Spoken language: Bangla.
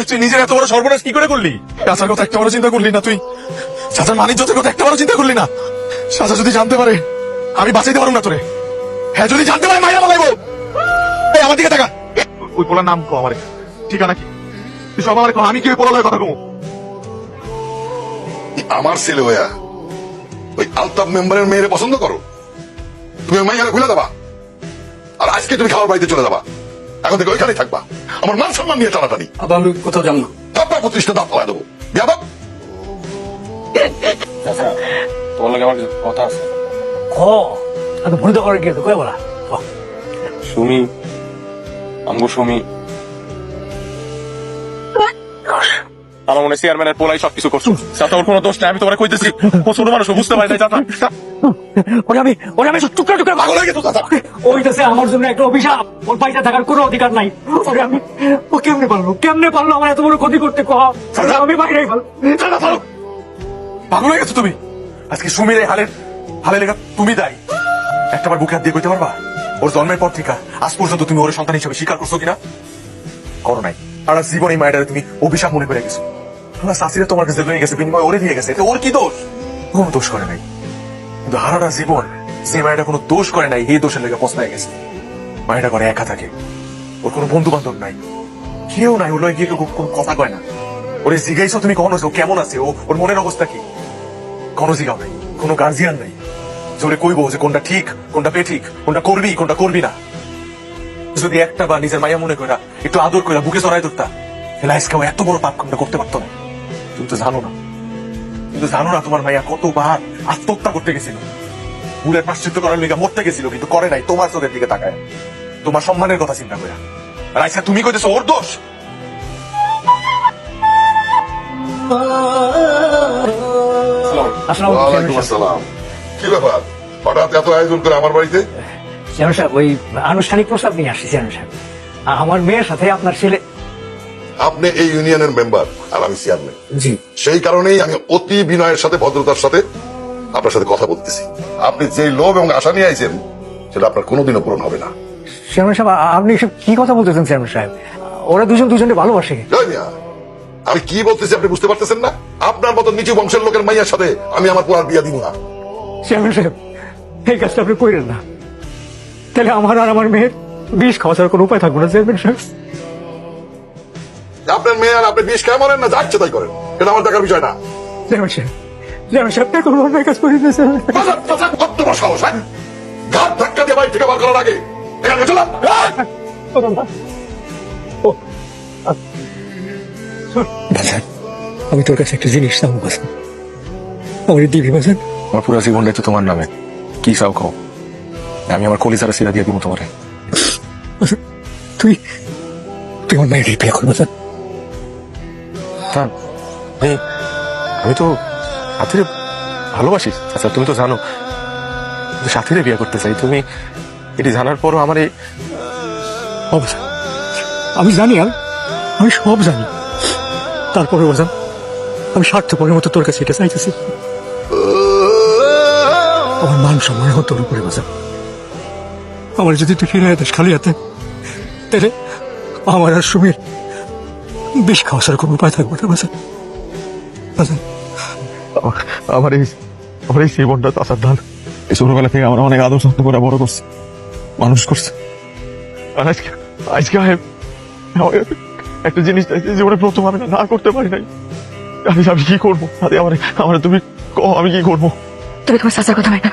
তুই নিজের এত বড় সর্বনাশ কি করে করলি? চাচার কথা একটা বড় চিন্তা করলি না তুই? চাচার মানিজ্যতের কথা একটা বড় চিন্তা করলি না? চাচা যদি জানতে পারে আমি বাঁচাইতে পারবো না তোরে। হ্যাঁ যদি জানতে পারে মাইয়া বলাইবো। এই আমার দিকে টাকা ওই পোলার নাম কো আমারে, ঠিকানা কি তুই সব আমারে কো, আমি কি ওই পোলার কথা কমু? আমার ছেলে হইয়া ওই আলতাফ মেম্বারের মেয়েরে পছন্দ করো? তুমি ওই মাইয়ারে ভুলে যাবা, আর আজকে তুমি খাবার বাড়িতে চলে যাবা। এখন থেকে ওইখানেই থাকবা। আমার মান সম্মান নিয়ে টানাটানি। আবার আমি কোথাও যাবো না। তারপর 25টা দাঁত ফেলা দেবো। যাবা তোমার লাগে আমার কথা আছে। আমি ভুল করে গিয়ে কয়ে বলা সুমি, আমগো সুমি আমার মনে চেয়ারম্যানের পোলাই সবকিছু করছো। চাচা ওর কোনো দোষ নেই, আমি তোমার কইতেছি ও ছোট মানুষ, ও বুঝতে পারি নাই চাচা। ওরে আমি টুকরা টুকরা পাগল হয়ে গেছো চাচা। ওইটাছে আমার জন্য একটা অভিশাপ। ওর বাইরে থাকার কোনো অধিকার নাই। ওরে আমি ও কেমনে পারলো আমার এত বড় ক্ষতি করতে? আমি বাইরেই ভালো। চাচা থামো। পাগল হয়ে গেছো তুমি? আজকে সুমির এই হালে লেখা তুমি দায়ী। একটাবার বুকে হাত দিয়ে কইতে পারবা ওর জন্মের পর থেকে আজ পর্যন্ত তুমি ওর সন্তান হিসেবে স্বীকার করছো কিনা? করো নাই। আর জীবন এই মায়ের তুমি অভিশাপ মনে করে গেছো। আমার শাশুড়ি তোমার কাছে লয়ে গেছে, বিনিময় ওরে দিয়ে গেছে, এতে ওর কি দোষ? কোনো দোষ করে নাই। কিন্তু হারাটা জীবন যে মায়েরা কোনো দোষ করে নাই, এই দোষের লেগে পস্তায় গেছে। মায়েরা করে একা থাকে, ওর কোনো বন্ধু বান্ধব নাই, কেউ নাই, ওর লয়ে গিয়ে কেউ কোনো কথা কয় না। ওরে জিজ্ঞাসা তুমি কখন আছো, কেমন আছে ও, ওর মনের অবস্থা কি? কোনো জিগাও নাই, কোনো গার্জিয়ান নাই জোরে কইবো যে কোনটা ঠিক কোনটা বেঠিক, কোনটা করবি না। যদি একটা বা নিজের মাইয়া মনে করা একটু আদর করে বুকে চড়াই ধরতা, তাহলে আজকে এত বড় পাপ কামটা করতে পারতো না। তুমি তো জানো না তোমার মাইয়া কতবার আত্মহত্যা করতে গেছিল, ভুলের প্রাশ্চিত্য করার লেগে মরতে গেছিল, কিন্তু করে নাই তোমার চোখের দিকে তাকায়, তোমার সম্মানের কথা চিন্তা করে। আর আজকে তুমি কইতেছো ওর দোষ? ওয়ালাইকুম আসসালাম। কি ব্যাপার হঠাৎ এত আয়োজন করে আমার বাড়িতে? চেয়ারম্যান সাহেব, ওই আনুষ্ঠানিক প্রস্তাব নিয়ে আসছি চেয়ারম্যান সাহেব। আমার মেয়ের সাথে আপনার ছেলে। আপনি এই ইউনিয়নের মেম্বার আর আমি চেয়ারম্যান, জি সেই কারণেই আমি অতি বিনয়ের সাথে ভদ্রতার সাথে আপনার সাথে কথা বলতেছি। আপনি যে লোভ এবং আশা নিয়ে আইছেন সেটা আপনার কোনোদিনও পূরণ হবে না। চেয়ারম্যান সাহেব, আপনি এসব কি কথা বলতেছেন চেয়ারম্যান সাহেব? ওরা দুজনকে ভালোবাসে। জয় মিয়া, আমি কি বলতেছি আপনি বুঝতে পারতেছেন না? আপনার মতো নিচু বংশের লোকের মাইয়ার সাথে আমি আমার পোলার বিয়া দিব না। চেয়ারম্যান সাহেব, এই কাজটা আপনি করেন না, তাহলে আমার আর আমার মেয়ের বিষ খাওয়া ছাড়া কোনো উপায় থাকবে না চেয়ারম্যান সাহেব। আপনার মেয়ে আর আপনি বিষ খেয়ে মরেন না যাচ্ছে তাই করেন, এটা আমার দেখার বিষয় না। চেয়ারম্যান সাহেব এখন অন্যায় কাজ করে দিয়েছে। কত বড় সাহস, হ্যাঁ? ঘাট ধাক্কা দিয়ে বাড়ি থেকে বার করার আগে এখানে চলাম। আমি তোর কাছে একটা জিনিস চাবো বাসান, আমার দিবি বাসান। আমার পুরো জীবনটাই তো তোমার নামে, কি চাও খাও, আমি আমার কলিজারা সিরা দিয়ে দিব তোমারে। তুই আমার মায়ের বিয়ে করবো বাসান। আমি তো সাথীরে ভালোবাসি, আচ্ছা তুমি তো জানো সাথীরে বিয়ে করতে চাই। তুমি এটি জানার পরও আমার এই অবস্থা আমি জানি, আমি সব জানি, তারপরে বাজান আমি স্বার্থপরের মতো তোর কাছে এটা চাইতেছি। আমার মান সম্মান এখন তোর উপরে বাজান। আমার যদি তুই ফিরে দেশ খালি হাতে, তাহলে আমার আর সুমির বিষ খাওয়া ছাড়া কোনো উপায় থাকবে না বাজান। বাজান আমার এই জীবনটা চাচার ধান। এই ছোটবেলা থেকে আমরা অনেক আদর যত্ন করে বড় করছে, মানুষ করছে। আর আজকে একটা জিনিস জীবনে প্রথম আমি না করতে পারি নাই। আমি কি করবো? আমার তুমি কও আমি কি করবো? তুমি তোমার চাচার কথা মাইনা